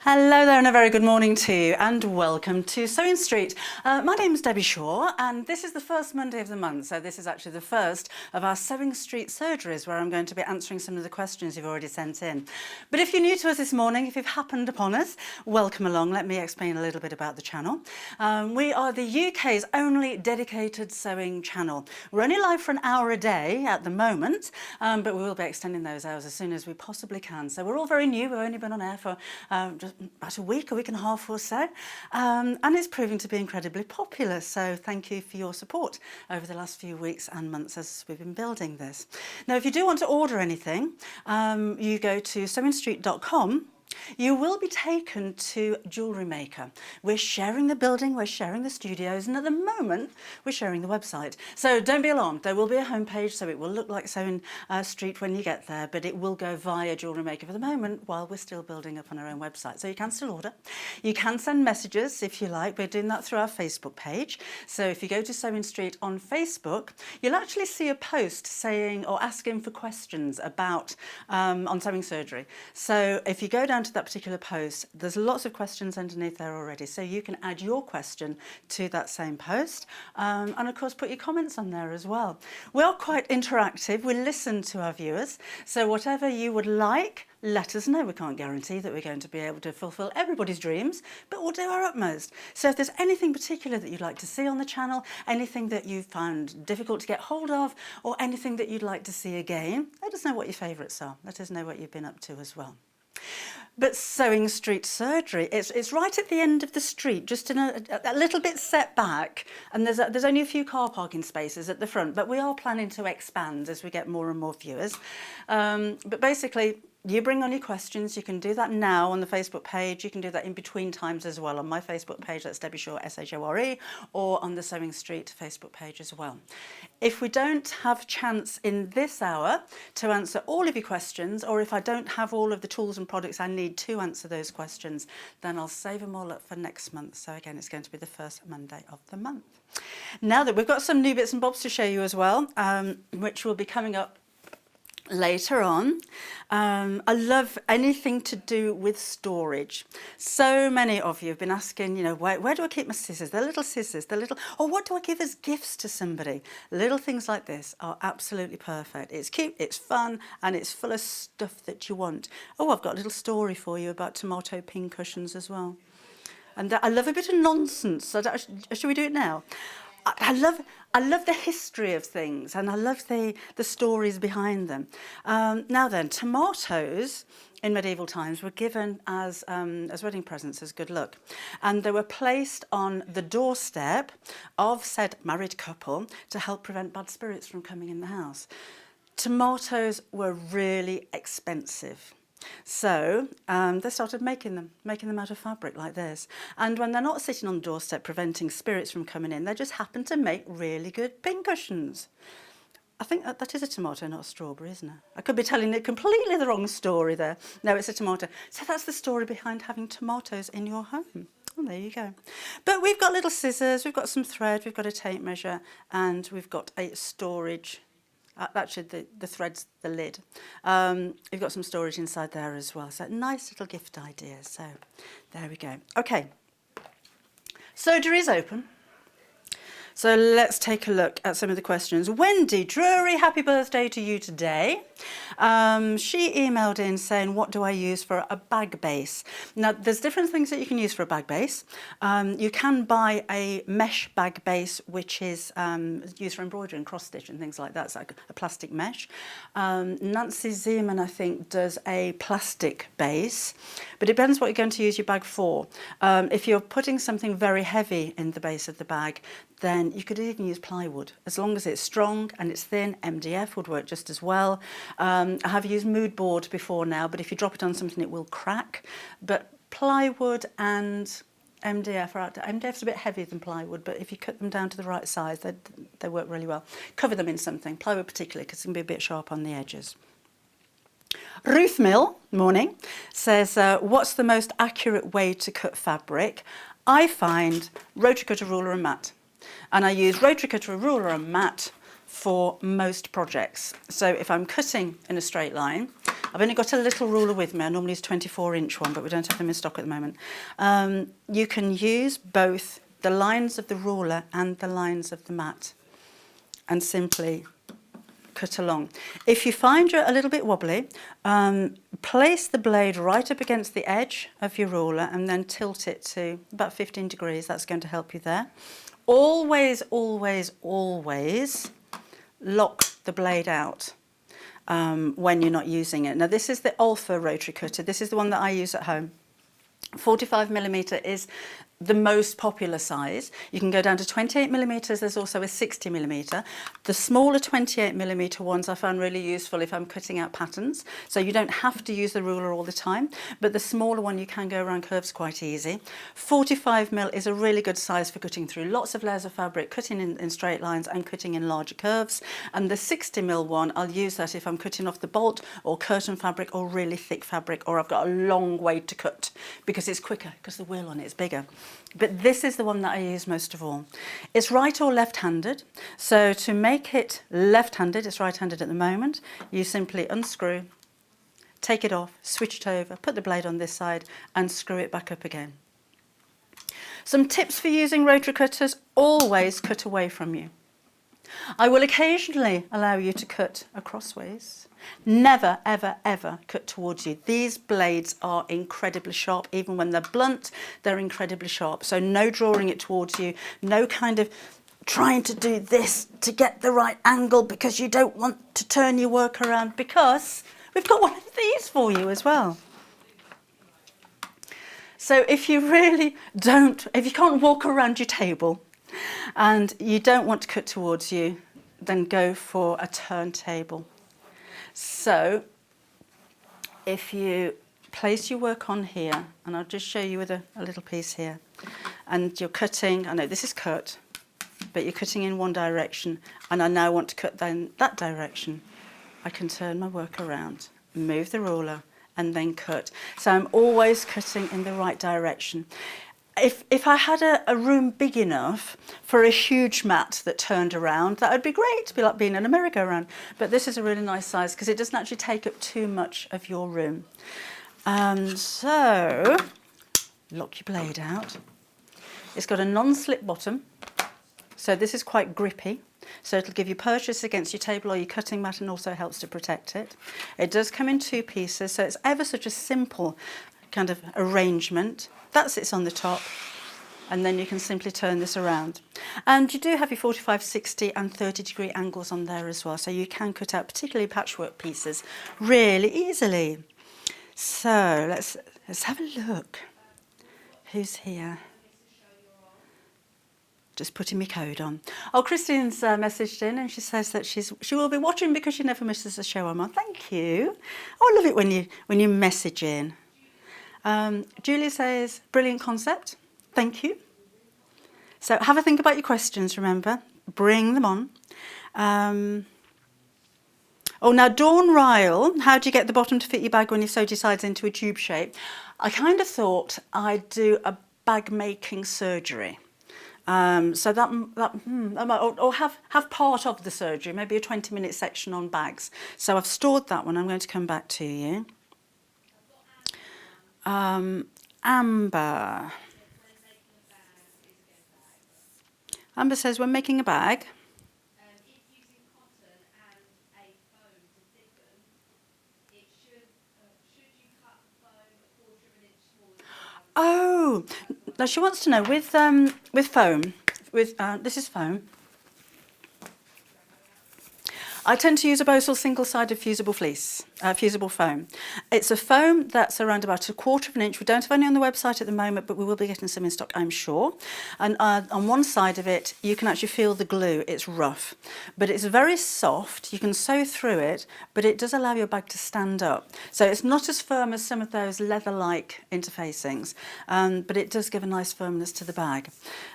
Hello there and a very good morning to you and welcome to Sewing Street. My name is Debbie Shaw and this is the first Monday of the month, so this is actually the first of our Sewing Street surgeries where I'm going to be answering some of the questions you've already sent in. But if you're new to us this morning, if you've happened upon us, welcome along. Let me explain a little bit about the channel. We are the UK's only dedicated sewing channel. We're only live for an hour a day at the moment, but we will be extending those hours as soon as we possibly can. So we're all very new. We've only been on air for just about a week and a half or so, and it's proving to be incredibly popular, so thank you for your support over the last few weeks and months as we've been building this. Now if you do want to order anything, you go to sewingstreet.com. You will be taken to Jewellery Maker. We're sharing the building, we're sharing the studios, and at the moment we're sharing the website. So don't be alarmed, there will be a homepage, so it will look like Sewing Street when you get there, but it will go via Jewellery Maker for the moment while we're still building up on our own website. So you can still order. You can send messages if you like. We're doing that through our Facebook page. So if you go to Sewing Street on Facebook, you'll actually see a post saying or asking for questions about on sewing surgery. So if you go down to that particular post, there's lots of questions underneath there already, so you can add your question to that same post, and of course put your comments on there as well. We are quite interactive, we listen to our viewers, so whatever you would like, let us know. We can't guarantee that we're going to be able to fulfil everybody's dreams, but we'll do our utmost. So if there's anything particular that you'd like to see on the channel, anything that you've found difficult to get hold of, or anything that you'd like to see again, let us know what your favourites are. Let us know what you've been up to as well. But Sewing Street Surgery, it's right at the end of the street, just in a little bit set back, and there's only a few car parking spaces at the front, but we are planning to expand as we get more and more viewers. But basically, you bring on your questions. You can do that now on the Facebook page. You can do that in between times as well on my Facebook page, that's Debbie Shaw, S-H-O-R-E, or on the Sewing Street Facebook page as well. If we don't have a chance in this hour to answer all of your questions, or if I don't have all of the tools and products I need to answer those questions, then I'll save them all up for next month. So again, it's going to be the first Monday of the month. Now that we've got some new bits and bobs to show you as well, which will be coming up later on. I love anything to do with storage. So many of you have been asking, you know, where do I keep my scissors? They're little scissors, or what do I give as gifts to somebody? Little things like this are absolutely perfect. It's cute, it's fun, and it's full of stuff that you want. Oh, I've got a little story for you about tomato pin cushions as well. And I love a bit of nonsense. So should we do it now? I love the history of things, and I love the stories behind them. Now then, tomatoes in medieval times were given as wedding presents, as good luck, and they were placed on the doorstep of said married couple to help prevent bad spirits from coming in the house. Tomatoes were really expensive. So they started making them out of fabric like this. And when they're not sitting on the doorstep preventing spirits from coming in, they just happen to make really good pincushions. I think that is a tomato, not a strawberry, isn't it? I could be telling it completely the wrong story there. No, it's a tomato. So that's the story behind having tomatoes in your home. Oh, there you go. But we've got little scissors, we've got some thread, we've got a tape measure, and we've got a storage. Actually, the thread's the lid. You've got some storage inside there as well. So nice little gift idea. So there we go. Okay. Surgery is open. So let's take a look at some of the questions. Wendy Drury, happy birthday to you today. She emailed in saying, what do I use for a bag base? Now, there's different things that you can use for a bag base. You can buy a mesh bag base, which is used for embroidery and cross stitch and things like that. It's like a plastic mesh. Nancy Zeman, I think, does a plastic base, but it depends what you're going to use your bag for. If you're putting something very heavy in the base of the bag, then you could even use plywood. As long as it's strong and it's thin, MDF would work just as well. I have used mood board before now, but if you drop it on something, it will crack. But plywood and MDF are out there. MDF's a bit heavier than plywood, but if you cut them down to the right size, they work really well. Cover them in something, plywood particularly, because it can be a bit sharp on the edges. Ruth Mill, morning, says, what's the most accurate way to cut fabric? I find rotary cutter, ruler and mat. And I use rotary cutter, ruler and mat for most projects. So if I'm cutting in a straight line, I've only got a little ruler with me. I normally use 24-inch one, but we don't have them in stock at the moment. You can use both the lines of the ruler and the lines of the mat and simply cut along. If you find you're a little bit wobbly, place the blade right up against the edge of your ruler and then tilt it to about 15 degrees. That's going to help you there. Always, always, always lock the blade out when you're not using it. Now this is the Alpha rotary cutter. This is the one that I use at home. 45mm is the most popular size. You can go down to 28mm. There's also a 60mm. The smaller 28mm ones I found really useful if I'm cutting out patterns. So you don't have to use the ruler all the time, but the smaller one you can go around curves quite easy. 45mm is a really good size for cutting through lots of layers of fabric, cutting in straight lines and cutting in larger curves. And the 60mm one, I'll use that if I'm cutting off the bolt or curtain fabric or really thick fabric, or I've got a long way to cut because it's quicker, because the wheel on it is bigger. But this is the one that I use most of all. It's right or left-handed. So to make it left-handed, it's right-handed at the moment, you simply unscrew, take it off, switch it over, put the blade on this side and screw it back up again. Some tips for using rotary cutters: always cut away from you. I will occasionally allow you to cut acrossways. Never, ever, ever cut towards you. These blades are incredibly sharp. Even when they're blunt, they're incredibly sharp. So no drawing it towards you, no kind of trying to do this to get the right angle because you don't want to turn your work around, because we've got one of these for you as well. So if you really don't, if you can't walk around your table and you don't want to cut towards you, then go for a turntable. So if you place your work on here, and I'll just show you with a little piece here, and you're cutting, I know this is cut, but you're cutting in one direction, and I now want to cut then that direction, I can turn my work around, move the ruler, and then cut. So I'm always cutting in the right direction. If I had a room big enough for a huge mat that turned around, that would be great. It'd be like being in a merry-go-round. But this is a really nice size because it doesn't actually take up too much of your room. So lock your blade out. It's got a non-slip bottom, so this is quite grippy. So it'll give you purchase against your table or your cutting mat, and also helps to protect it. It does come in 2 pieces, so it's ever such a simple kind of arrangement. That sits on the top, and then you can simply turn this around. And you do have your 45, 60 and 30-degree angles on there as well, so you can cut out particularly patchwork pieces really easily. So let's have a look. Who's here? Just putting my code on. Oh, Christine's messaged in and she says that she will be watching because she never misses a show I'm on. Thank you. Oh, I love it when you message in. Julia says, brilliant concept. Thank you. So have a think about your questions, remember. Bring them on. Oh, now Dawn Ryle, how do you get the bottom to fit your bag when you so decides into a tube shape? I kind of thought I'd do a bag making surgery. So that might, or have part of the surgery, maybe a 20-minute section on bags. So I've stored that one. I'm going to come back to you. Amber says, when making a bag, oh, now she wants to know with foam, this is foam. I tend to use a Bosal single-sided fusible fleece, fusible foam. It's a foam that's around about 1/4 inch. We don't have any on the website at the moment, but we will be getting some in stock, I'm sure. And on one side of it, you can actually feel the glue. It's rough, but it's very soft. You can sew through it, but it does allow your bag to stand up. So it's not as firm as some of those leather-like interfacings, but it does give a nice firmness to the bag.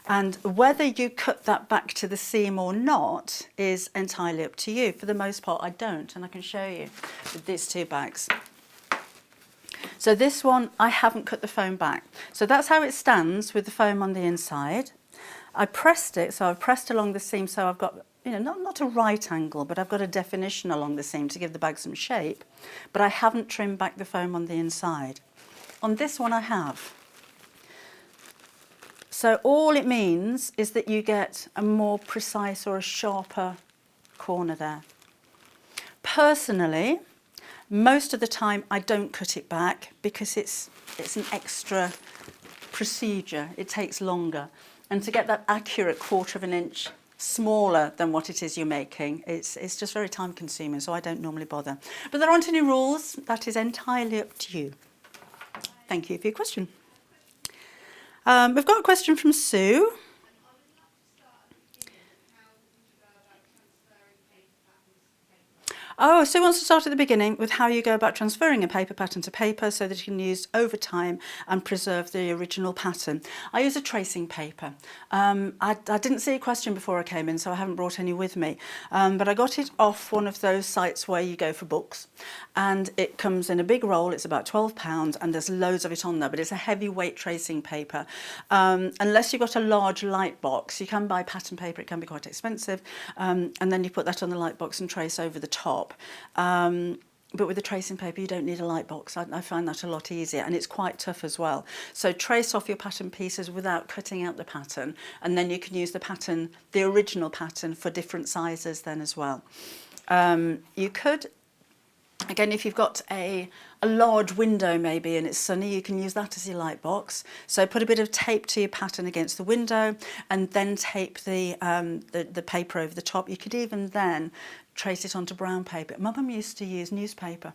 And whether you cut that back to the seam or not is entirely up to you. For the most part, I don't, and I can show you with these 2 bags. So this one, I haven't cut the foam back. So that's how it stands with the foam on the inside. I pressed it, so I've pressed along the seam, so I've got not a right angle, but I've got a definition along the seam to give the bag some shape, but I haven't trimmed back the foam on the inside. On this one I have. So all it means is that you get a more precise or a sharper corner there. Personally, most of the time I don't cut it back because it's an extra procedure. It takes longer. And to get that accurate 1/4 of an inch smaller than what it is you're making, it's just very time consuming, so I don't normally bother. But there aren't any rules. That is entirely up to you. Thank you for your question. We've got a question from Sue. Oh, Sue wants to start at the beginning with how you go about transferring a paper pattern to paper so that you can use over time and preserve the original pattern. I use a tracing paper. I didn't see a question before I came in, so I haven't brought any with me. But I got it off one of those sites where you go for books. And it comes in a big roll. It's about £12 and there's loads of it on there, but it's a heavyweight tracing paper. Unless you've got a large light box, you can buy pattern paper. It can be quite expensive. And then you put that on the light box and trace over the top. But with the tracing paper, you don't need a light box. I find that a lot easier, and it's quite tough as well. So trace off your pattern pieces without cutting out the pattern, and then you can use the pattern, the original pattern, for different sizes then as well. You could, again, if you've got a large window maybe and it's sunny, you can use that as your light box. So put a bit of tape to your pattern against the window and then tape the paper over the top. You could even then trace it onto brown paper. My mum used to use newspaper.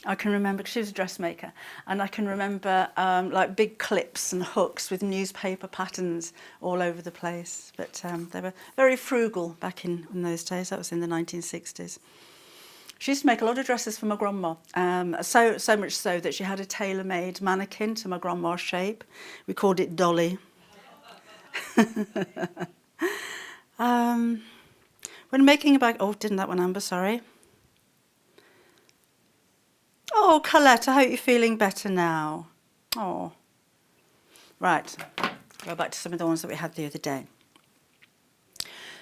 I can remember, because she was a dressmaker, and I can remember like big clips and hooks with newspaper patterns all over the place. But they were very frugal back in those days. That was in the 1960s. She used to make a lot of dresses for my grandma, so much so that she had a tailor-made mannequin to my grandma's shape. We called it Dolly. When making a bag... Oh, didn't that one, Amber? Sorry. Oh, Colette, I hope you're feeling better now. Oh. Right. Go back to some of the ones that we had the other day.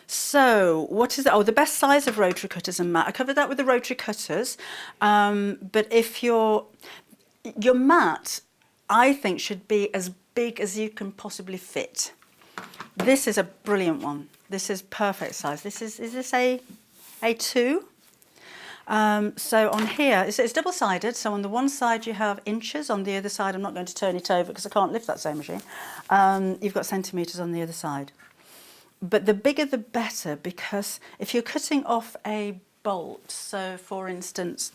So, what is it? Oh, the best size of rotary cutters and mat. I covered that with the rotary cutters. But if your mat, I think, should be as big as you can possibly fit. This is a brilliant one. This is perfect size. Is this A2? So on here, it's double-sided. So on the one side you have inches. On the other side, I'm not going to turn it over because I can't lift that sewing machine. You've got centimetres on the other side. But the bigger the better, because if you're cutting off a bolt, so for instance,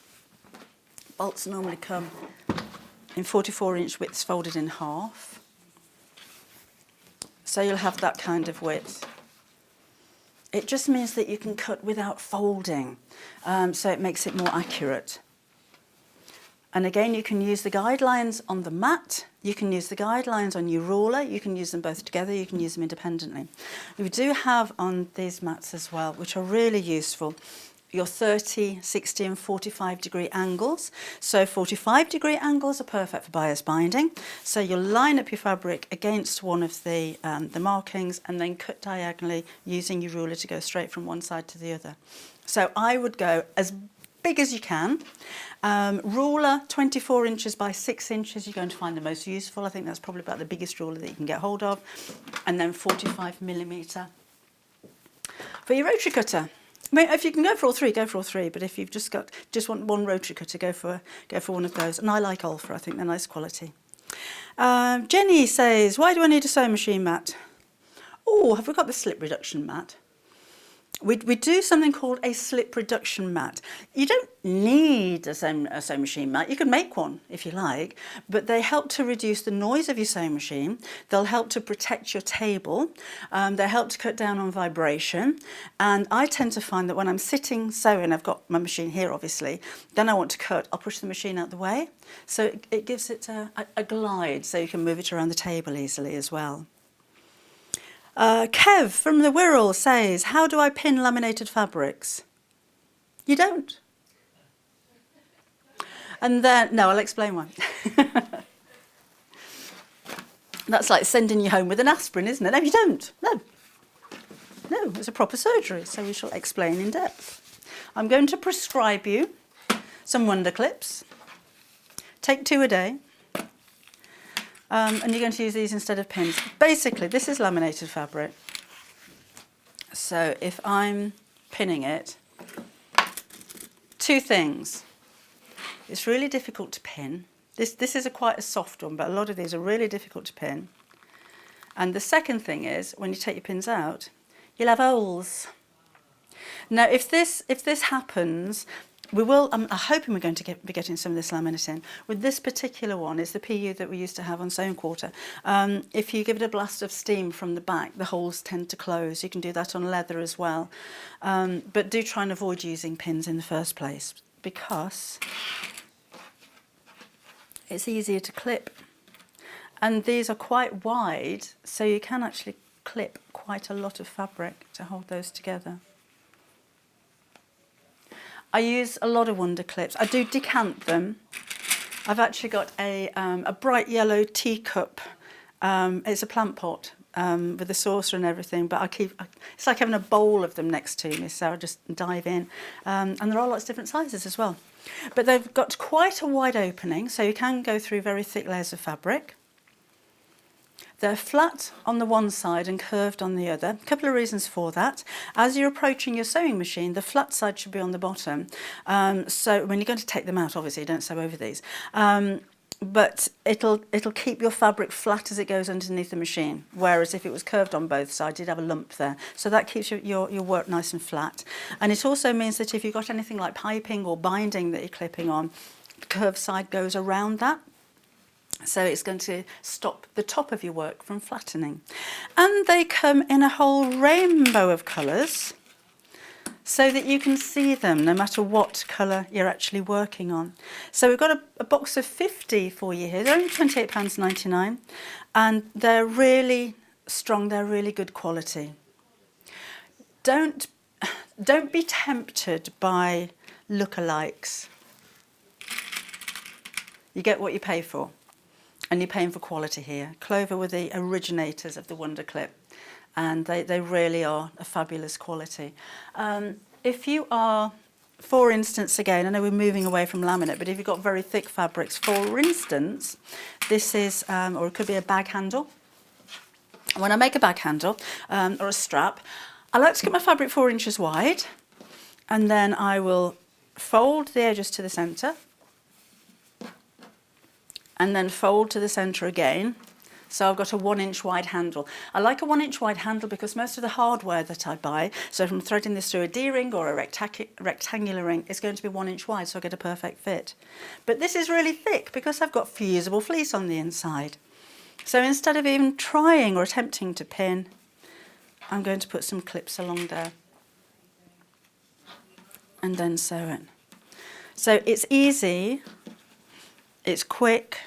bolts normally come in 44-inch widths folded in half. So you'll have that kind of width. It just means that you can cut without folding, so it makes it more accurate. And again, you can use the guidelines on the mat, you can use the guidelines on your ruler, you can use them both together, you can use them independently. We do have on these mats as well, which are really useful, your 30, 60 and 45 degree angles. So 45 degree angles are perfect for bias binding. So you'll line up your fabric against one of the markings and then cut diagonally using your ruler to go straight from one side to the other. So I would go as big as you can. Ruler 24 inches by 6 inches, you're going to find the most useful. I think that's probably about the biggest ruler that you can get hold of. And then 45mm for your rotary cutter. I mean, if you can go for all three, go for all three. But if you've just want one rotary cutter, go for one of those. And I like Alpha. I think they're nice quality. Jenny says, "Why do I need a sewing machine mat?" Oh, have we got the slip reduction mat? We do something called a slip reduction mat. You don't need a sewing machine mat. You can make one if you like, but they help to reduce the noise of your sewing machine. They'll help to protect your table. They help to cut down on vibration. And I tend to find that when I'm sitting sewing, I've got my machine here obviously, then I want to cut, I'll push the machine out the way. So it gives it a glide so you can move it around the table easily as well. Kev from the Wirral says, "How do I pin laminated fabrics?" You don't. And then, no, I'll explain why. That's like sending you home with an aspirin, isn't it? No, you don't. No. No, it's a proper surgery, so we shall explain in depth. I'm going to prescribe you some wonder clips. Take 2 a day. And you're going to use these instead of pins. Basically, this is laminated fabric. So if I'm pinning it, 2 things. It's really difficult to pin. This is quite a soft one, but a lot of these are really difficult to pin. And the second thing is, when you take your pins out, you'll have holes. Now, if this happens, we will. I'm hoping we're going to be getting some of this laminate in. With this particular one, it's the PU that we used to have on Sewn Quarter. If you give it a blast of steam from the back, the holes tend to close. You can do that on leather as well. But do try and avoid using pins in the first place, because it's easier to clip. And these are quite wide, so you can actually clip quite a lot of fabric to hold those together. I use a lot of wonder clips. I do decant them. I've actually got a bright yellow teacup. It's a plant pot with a saucer and everything, but it's like having a bowl of them next to me, so I just dive in. And there are lots of different sizes as well. But they've got quite a wide opening, so you can go through very thick layers of fabric. They're flat on the one side and curved on the other. A couple of reasons for that. As you're approaching your sewing machine, the flat side should be on the bottom. So when you're going to take them out, obviously, you don't sew over these. But it'll keep your fabric flat as it goes underneath the machine. Whereas if it was curved on both sides, you'd have a lump there. So that keeps your work nice and flat. And it also means that if you've got anything like piping or binding that you're clipping on, the curved side goes around that. So it's going to stop the top of your work from flattening. And they come in a whole rainbow of colours, so that you can see them no matter what colour you're actually working on. So we've got a box of 50 for you here. They're only £28.99, and they're really strong, they're really good quality. Don't be tempted by lookalikes. You get what you pay for. And you're paying for quality here. Clover were the originators of the Wonder Clip, and they really are a fabulous quality. If you are, for instance, again, I know we're moving away from laminate, but if you've got very thick fabrics, for instance, this is, or it could be a bag handle. When I make a bag handle or a strap, I like to get my fabric 4 inches wide, and then I will fold the edges to the centre, and then fold to the centre again. So I've got a 1 inch wide handle. I like a 1 inch wide handle because most of the hardware that I buy, so if I'm threading this through a D-ring or a rectangular ring, it's going to be 1 inch wide, so I get a perfect fit. But this is really thick because I've got fusible fleece on the inside. So instead of even trying or attempting to pin, I'm going to put some clips along there and then sew it. So it's easy, it's quick,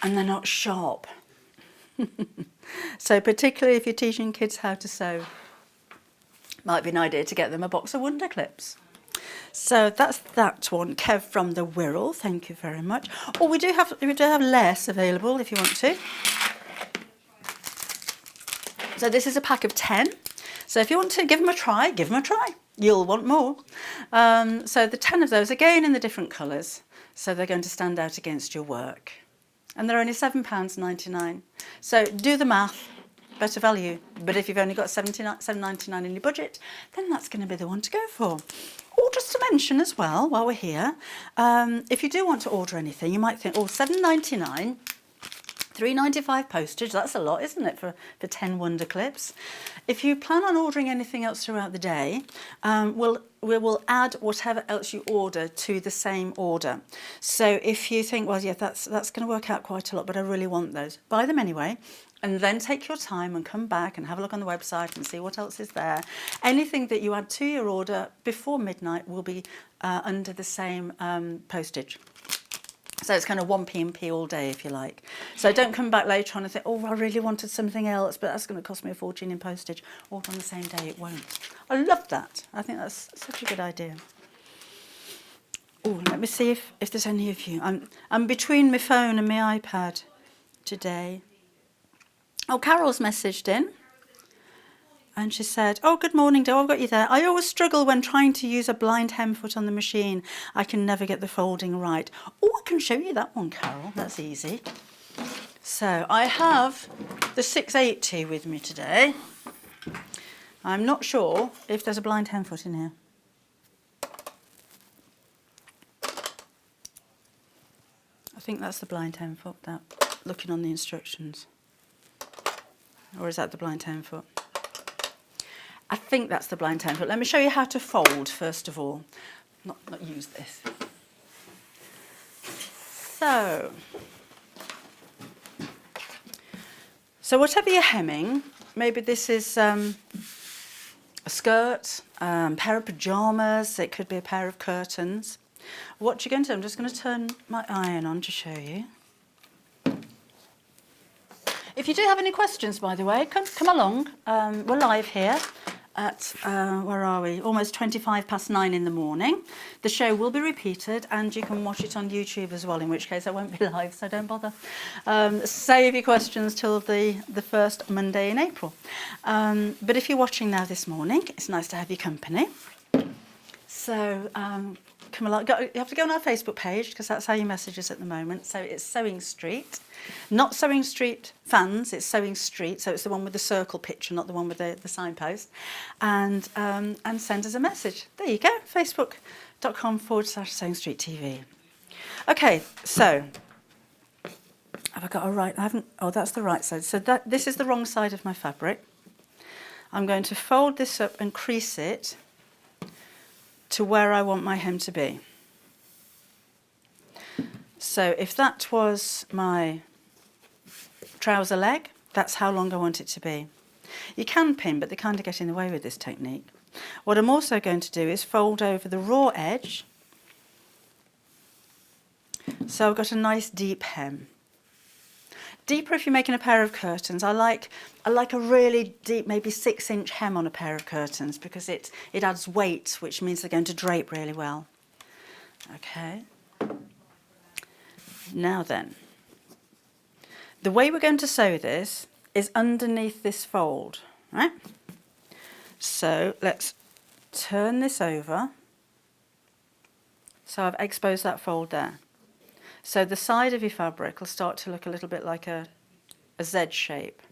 and they're not sharp. So particularly if you're teaching kids how to sew, might be an idea to get them a box of Wonder Clips. So that's that one. Kev from the Wirral, thank you very much. Oh, we do have less available if you want to. So this is a pack of 10. So if you want to give them a try, give them a try. You'll want more. So the 10 of those, again in the different colours, so they're going to stand out against your work. And they're only £7.99. So do the math, better value. But if you've only got £7.99 in your budget, then that's going to be the one to go for. Or just to mention as well, while we're here, if you do want to order anything, you might think, oh, £7.99, £3.95 postage, that's a lot, isn't it, for 10 Wonder Clips? If you plan on ordering anything else throughout the day, we will add whatever else you order to the same order. So if you think, well, yeah, that's going to work out quite a lot, but I really want those, buy them anyway, and then take your time and come back and have a look on the website and see what else is there. Anything that you add to your order before midnight will be under the same postage. So it's kind of 1p&p all day, if you like. So don't come back later on and think, oh, I really wanted something else, but that's going to cost me a fortune in postage. All on the same day, it won't. I love that. I think that's such a good idea. Oh, let me see if there's any of you. I'm between my phone and my iPad today. Oh, Carol's messaged in. And she said, oh, good morning, Joe, I've got you there. I always struggle when trying to use a blind hem foot on the machine. I can never get the folding right. Oh, I can show you that one, Carol. That's easy. So I have the 680 with me today. I'm not sure if there's a blind hem foot in here. I think that's the blind hem foot, that, looking on the instructions. Or is that the blind hem foot? I think that's the blind hem foot. Let me show you how to fold, first of all. Not use this. So whatever you're hemming, maybe this is a skirt, pair of pyjamas, it could be a pair of curtains. What you're going to do, I'm just going to turn my iron on to show you. If you do have any questions, by the way, come along. We're live here at, where are we? Almost 9:25 in the morning. The show will be repeated and you can watch it on YouTube as well, in which case I won't be live, so don't bother. Save your questions till the first Monday in April. But if you're watching now this morning, it's nice to have your company. So come along. You have to go on our Facebook page because that's how you message us at the moment. So it's Sewing Street, not Sewing Street fans. It's Sewing Street. So it's the one with the circle picture, not the one with the signpost. And send us a message. There you go. Facebook.com/Sewing Street TV. Okay. So have I got a right? I haven't. Oh, that's the right side. So this is the wrong side of my fabric. I'm going to fold this up and crease it to where I want my hem to be. So if that was my trouser leg, that's how long I want it to be. You can pin, but they kind of get in the way with this technique. What I'm also going to do is fold over the raw edge. So I've got a nice deep hem. Deeper if you're making a pair of curtains. I like a really deep, maybe 6-inch hem on a pair of curtains because it adds weight, which means they're going to drape really well. Okay. Now then, the way we're going to sew this is underneath this fold, right? So let's turn this over. So I've exposed that fold there. So the side of your fabric will start to look a little bit like a Z shape.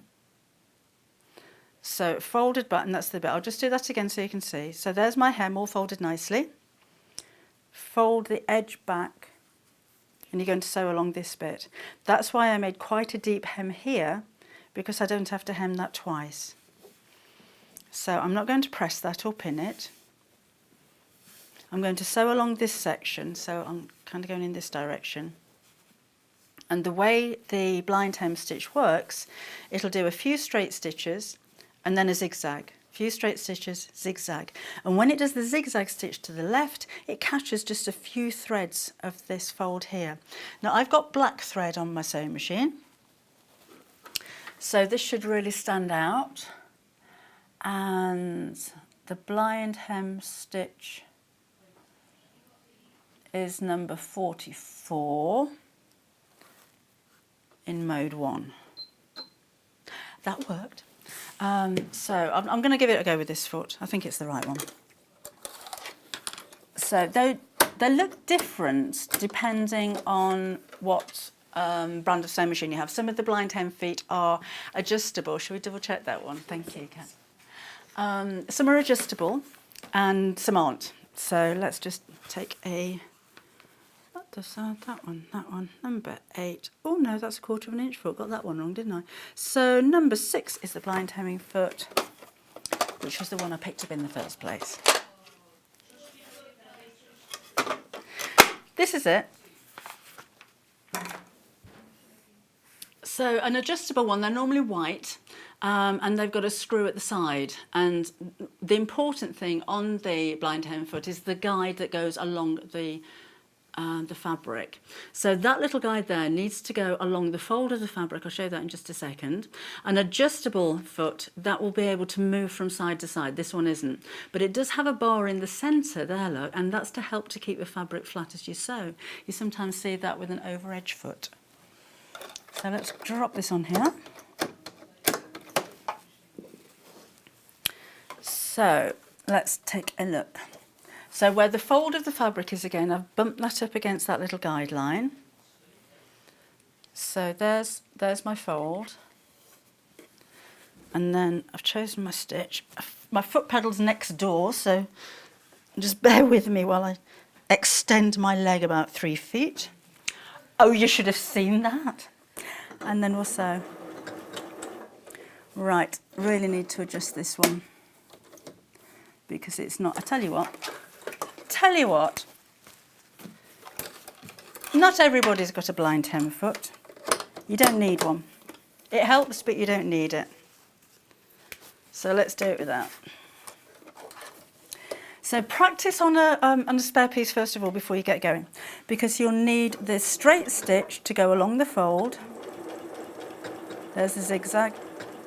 So folded button, that's the bit. I'll just do that again so you can see. So there's my hem all folded nicely. Fold the edge back and you're going to sew along this bit. That's why I made quite a deep hem here, because I don't have to hem that twice. So I'm not going to press that or pin it. I'm going to sew along this section, so I'm kind of going in this direction. And the way the blind hem stitch works, it'll do a few straight stitches and then a zigzag. A few straight stitches, zigzag. And when it does the zigzag stitch to the left, it catches just a few threads of this fold here. Now I've got black thread on my sewing machine, so this should really stand out. And the blind hem stitch is number 44 in mode 1. That worked. So I'm going to give it a go with this foot. I think it's the right one. So they look different depending on what brand of sewing machine you have. Some of the blind hem feet are adjustable. Should we double check that one? Thank you, Kat. Some are adjustable and some aren't. So let's just take a... that one, number 8. Oh no, that's 1/4 inch foot. Got that one wrong, didn't I? So number 6 is the blind hemming foot, which was the one I picked up in the first place. This is it. So an adjustable one, they're normally white, and they've got a screw at the side. And the important thing on the blind hem foot is the guide that goes along the fabric. So that little guide there needs to go along the fold of the fabric. I'll show you that in just a second. An adjustable foot, that will be able to move from side to side. This one isn't. But it does have a bar in the centre there, look, and that's to help to keep the fabric flat as you sew. You sometimes see that with an over edge foot. So let's drop this on here. So let's take a look. So where the fold of the fabric is again, I've bumped that up against that little guideline. So there's my fold. And then I've chosen my stitch. My foot pedal's next door, so just bear with me while I extend my leg about 3 feet. Oh, you should have seen that. And then we'll sew. Right, really need to adjust this one because it's not, I tell you what, not everybody's got a blind hem foot. You don't need one. It helps, but you don't need it. So let's do it with that. So practice on a spare piece first of all before you get going, because you'll need this straight stitch to go along the fold. There's the zigzag.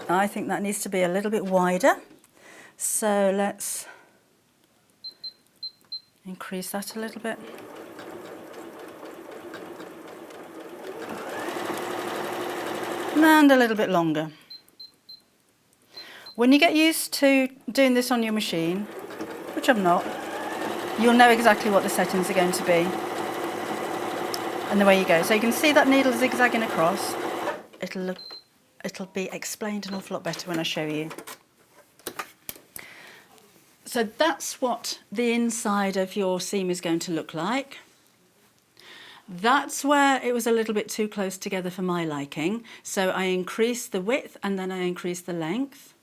I think that needs to be a little bit wider. So let's increase that a little bit. And a little bit longer. When you get used to doing this on your machine, which I'm not, you'll know exactly what the settings are going to be. And the way you go. So you can see that needle zigzagging across. It'll be explained an awful lot better when I show you. So that's what the inside of your seam is going to look like. That's where it was a little bit too close together for my liking. So I increased the width and then I increased the length.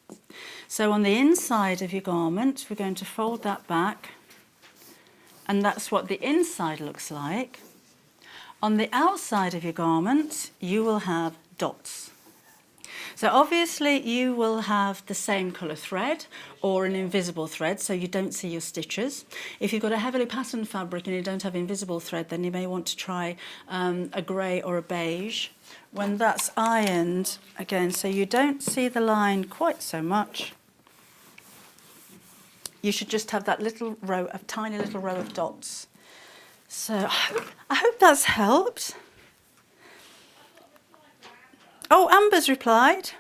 So on the inside of your garment, we're going to fold that back. And that's what the inside looks like. On the outside of your garment, you will have dots. So obviously you will have the same colour thread or an invisible thread so you don't see your stitches. If you've got a heavily patterned fabric and you don't have invisible thread, then you may want to try a grey or a beige. When that's ironed, again, so you don't see the line quite so much, you should just have that little row, a tiny little row of dots. So I hope that's helped. Oh, Amber's replied.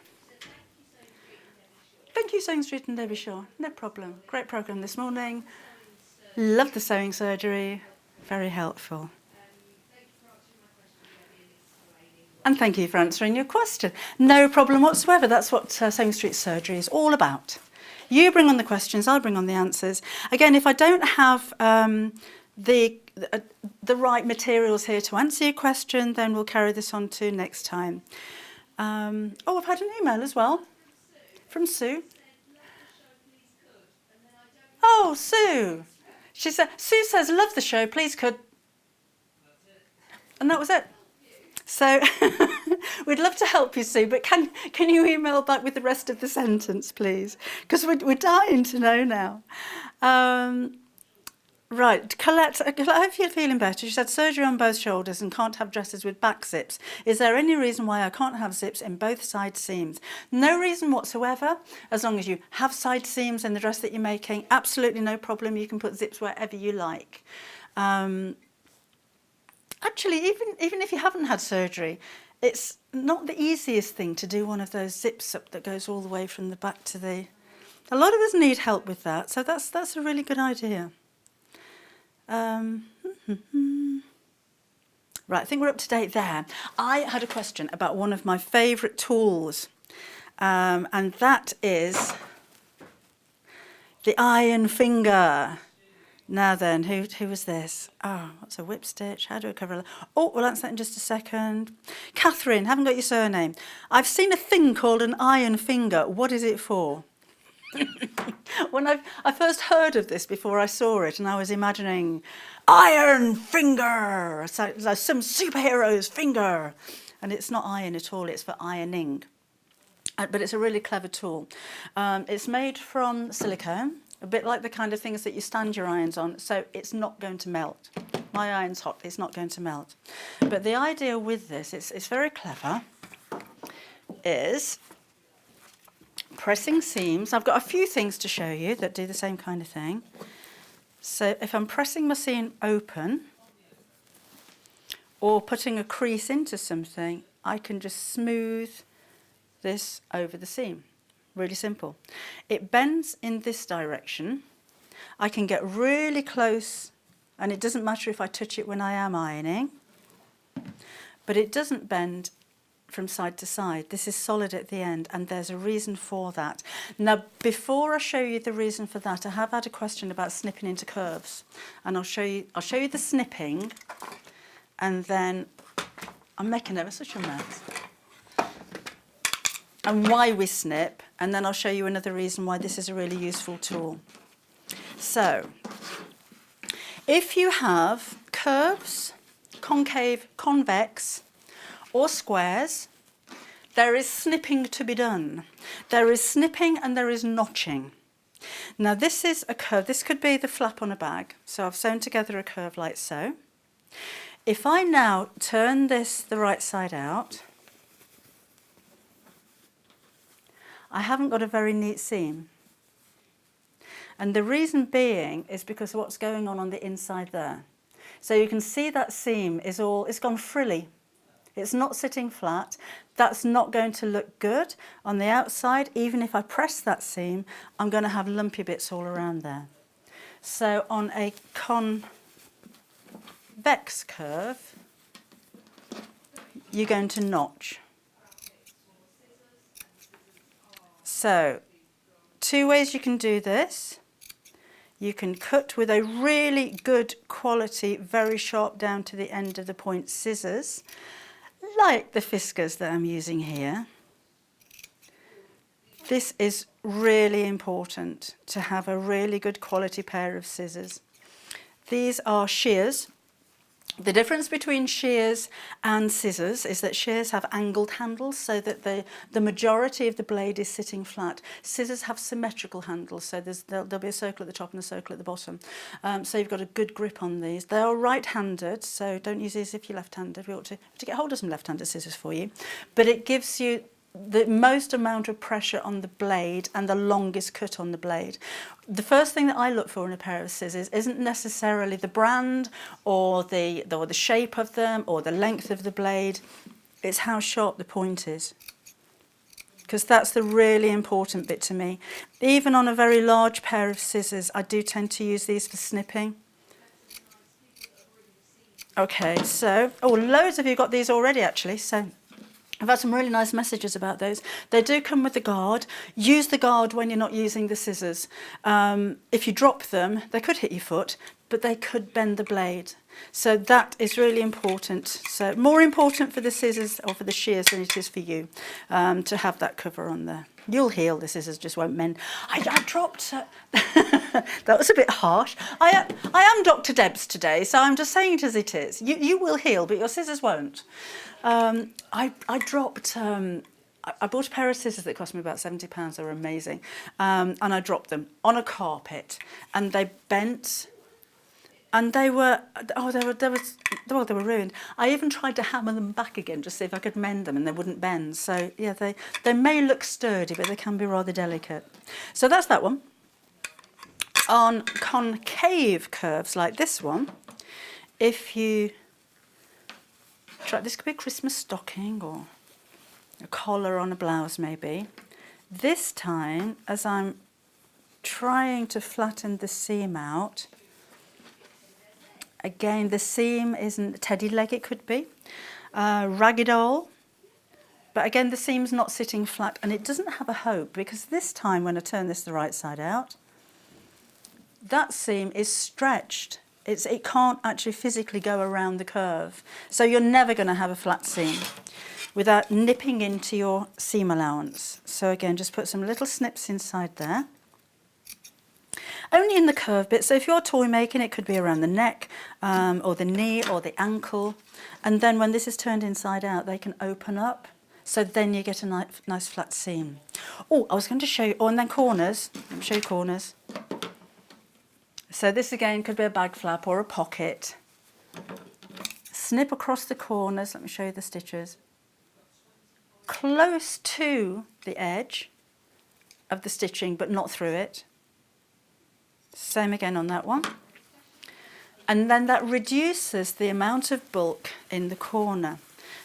Thank you, Sewing Street and Debbie Shaw. No problem. Great programme this morning. Love the sewing surgery. Very helpful. And thank you for answering your question. No problem whatsoever. That's what Sewing Street Surgery is all about. You bring on the questions, I'll bring on the answers. Again, if I don't have the right materials here to answer your question, then we'll carry this on to next time. Oh, I've had an email as well from Sue. Oh, Sue. She said, Sue says, love the show, please could. And that was it. So we'd love to help you, Sue, but can you email back with the rest of the sentence, please? Because we're dying to know now. Right, Colette, I hope you're feeling better. She said surgery on both shoulders and can't have dresses with back zips. Is there any reason why I can't have zips in both side seams? No reason whatsoever, as long as you have side seams in the dress that you're making. Absolutely no problem. You can put zips wherever you like. Actually, even if you haven't had surgery, it's not the easiest thing to do one of those zips up that goes all the way from the back to the... A lot of us need help with that, so that's a really good idea. Right, I think we're up to date there. I had a question about one of my favourite tools, and that is the iron finger. Now then, who was this? Oh, what's a whip stitch? How do I cover? Oh, we'll answer that in just a second. Catherine, haven't got your surname. I've seen a thing called an iron finger. What is it for? When I first heard of this before I saw it, and I was imagining iron finger, so some superhero's finger, and it's not iron at all, it's for ironing, but it's a really clever tool. It's made from silicone, a bit like the kind of things that you stand your irons on, so it's not going to melt. My iron's hot, it's not going to melt. But the idea with this, it's very clever, is pressing seams. I've got a few things to show you that do the same kind of thing. So if I'm pressing my seam open or putting a crease into something, I can just smooth this over the seam. Really simple. It bends in this direction. I can get really close, and it doesn't matter if I touch it when I am ironing, but it doesn't bend from side to side. This is solid at the end, and there's a reason for that. Now, before I show you the reason for that, I have had a question about snipping into curves, and I'll show you the snipping, and then I'm making ever such a mess, and why we snip, and then I'll show you another reason why this is a really useful tool. So, if you have curves, concave, convex, or squares, there is snipping to be done. There is snipping and there is notching. Now this is a curve. This could be the flap on a bag. So I've sewn together a curve like so. If I now turn this the right side out, I haven't got a very neat seam. And the reason being is because of what's going on the inside there. So you can see that seam it's gone frilly. It's not sitting flat. That's not going to look good on the outside. Even if I press that seam, I'm going to have lumpy bits all around there. So on a convex curve, you're going to notch. So, 2 ways you can do this. You can cut with a really good quality, very sharp down to the end of the point scissors, like the Fiskars that I'm using here. This is really important, to have a really good quality pair of scissors. These are shears. The difference between shears and scissors is that shears have angled handles so that the majority of the blade is sitting flat. Scissors have symmetrical handles, so there'll be a circle at the top and a circle at the bottom. So you've got a good grip on these. They are right-handed, so don't use these if you're left-handed. We ought to get hold of some left-handed scissors for you. But it gives you the most amount of pressure on the blade and the longest cut on the blade. The first thing that I look for in a pair of scissors isn't necessarily the brand or the shape of them or the length of the blade. It's how sharp the point is, because that's the really important bit to me. Even on a very large pair of scissors, I do tend to use these for snipping. Okay, so, loads of you got these already actually, so I've had some really nice messages about those. They do come with the guard. Use the guard when you're not using the scissors. If you drop them, they could hit your foot, but they could bend the blade. So that is really important. So more important for the scissors or for the shears than it is for you to have that cover on there. You'll heal, the scissors just won't mend. I dropped... that was a bit harsh. I am Dr. Debs today, so I'm just saying it as it is. You will heal, but your scissors won't. I dropped... I bought a pair of scissors that cost me about £70. They were amazing. And I dropped them on a carpet, and they bent... And they were ruined. I even tried to hammer them back again, just see if I could mend them, and they wouldn't bend. So yeah, they may look sturdy, but they can be rather delicate. So that's that one. On concave curves like this one, if you try, this could be a Christmas stocking or a collar on a blouse maybe. This time, as I'm trying to flatten the seam out, again, the seam isn't teddy leg, it could be, ragdoll, but again, the seam's not sitting flat, and it doesn't have a hope, because this time when I turn this the right side out, that seam is stretched. It can't actually physically go around the curve, so you're never going to have a flat seam without nipping into your seam allowance. So again, just put some little snips inside there. Only in the curve bit, so if you're toy making, it could be around the neck or the knee or the ankle, and then when this is turned inside out, they can open up, so then you get a nice flat seam. Oh, I was going to show you, and then corners. Let me show you corners. So this again could be a bag flap or a pocket. Snip across the corners, let me show you the stitches. Close to the edge of the stitching, but not through it. Same again on that one. And then that reduces the amount of bulk in the corner.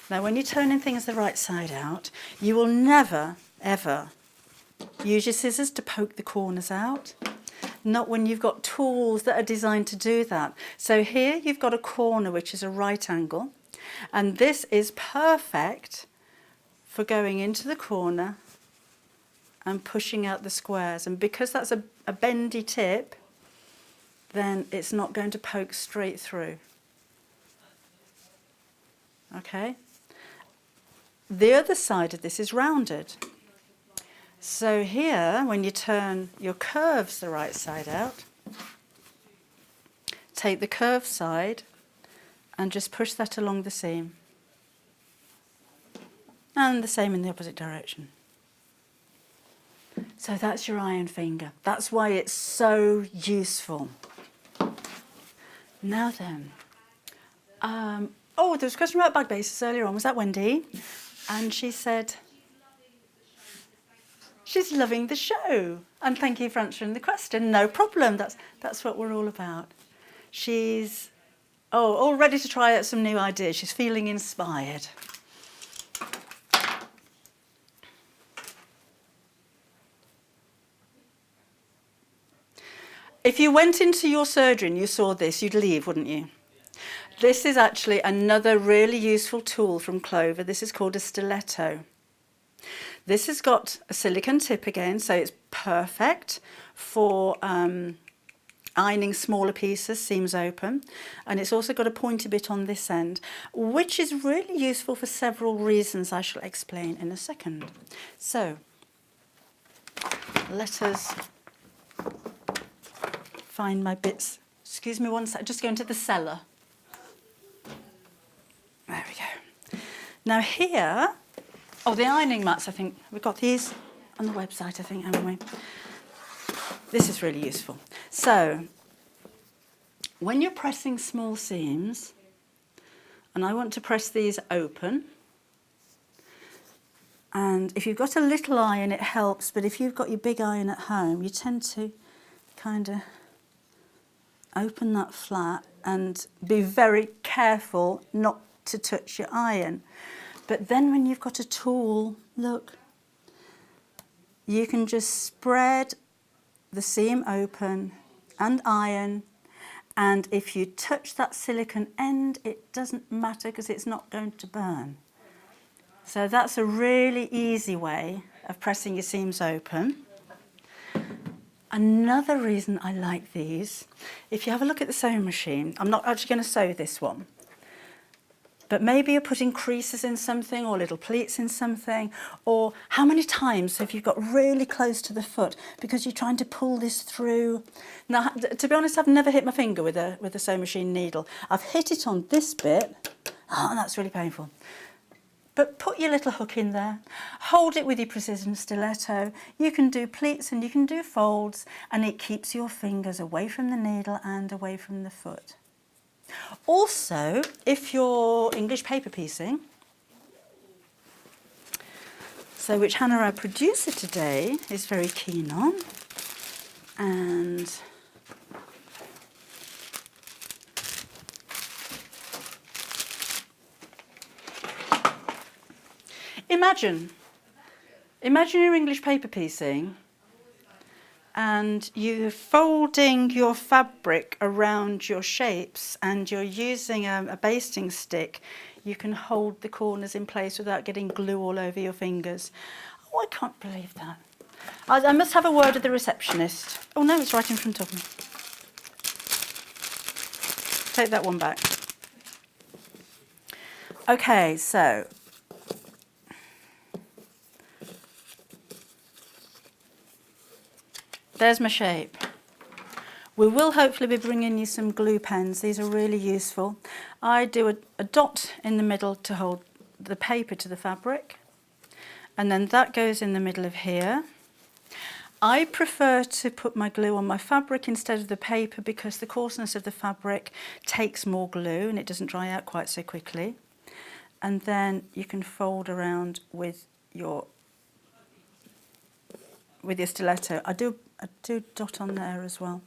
Now, when you're turning things the right side out, you will never, ever Use your scissors to poke the corners out, not when you've got tools that are designed to do that. So here you've got a corner which is a right angle, and this is perfect for going into the corner and pushing out the squares. And because that's a bendy tip, then it's not going to poke straight through. Okay? The other side of this is rounded. So here, when you turn your curves the right side out, take the curved side and just push that along the seam. And the same in the opposite direction. So that's your iron finger. That's why it's so useful. Now then, there was a question about bag bases earlier on. Was that Wendy? And she said, she's loving the show. And thank you for answering the question. No problem. That's what we're all about. She's all ready to try out some new ideas. She's feeling inspired. If you went into your surgery and you saw this, you'd leave, wouldn't you? This is actually another really useful tool from Clover. This is called a stiletto. This has got a silicone tip again, so it's perfect for ironing smaller pieces, seams open. And it's also got a pointy bit on this end, which is really useful for several reasons I shall explain in a second. So, let us find my bits. Excuse me one sec, just go into the cellar. There we go. Now here, the ironing mats, I think. We've got these on the website, I think, haven't we? This is really useful. So, when you're pressing small seams, and I want to press these open, and if you've got a little iron, it helps, but if you've got your big iron at home, you tend to kind of open that flat and be very careful not to touch your iron. But then when you've got a tool, look, you can just spread the seam open and iron, and if you touch that silicone end, it doesn't matter because it's not going to burn. So that's a really easy way of pressing your seams open. Another reason I like these, if you have a look at the sewing machine, I'm not actually going to sew this one, but maybe you're putting creases in something or little pleats in something, or how many times have you got really close to the foot because you're trying to pull this through? Now, to be honest, I've never hit my finger with a sewing machine needle. I've hit it on this bit. Oh, that's really painful. But put your little hook in there, hold it with your precision stiletto. You can do pleats and you can do folds, and it keeps your fingers away from the needle and away from the foot. Also, if you're English paper piecing, so which Hannah, our producer today, is very keen on, and Imagine you're English paper piecing and you're folding your fabric around your shapes and you're using a basting stick. You can hold the corners in place without getting glue all over your fingers. Oh, I can't believe that. I must have a word with the receptionist. Oh no, it's right in front of me. Take that one back. Okay, so there's my shape. We will hopefully be bringing you some glue pens. These are really useful. I do a dot in the middle to hold the paper to the fabric, and then that goes in the middle of here. I prefer to put my glue on my fabric instead of the paper because the coarseness of the fabric takes more glue and it doesn't dry out quite so quickly. And then you can fold around with your stiletto. I do dot on there as well.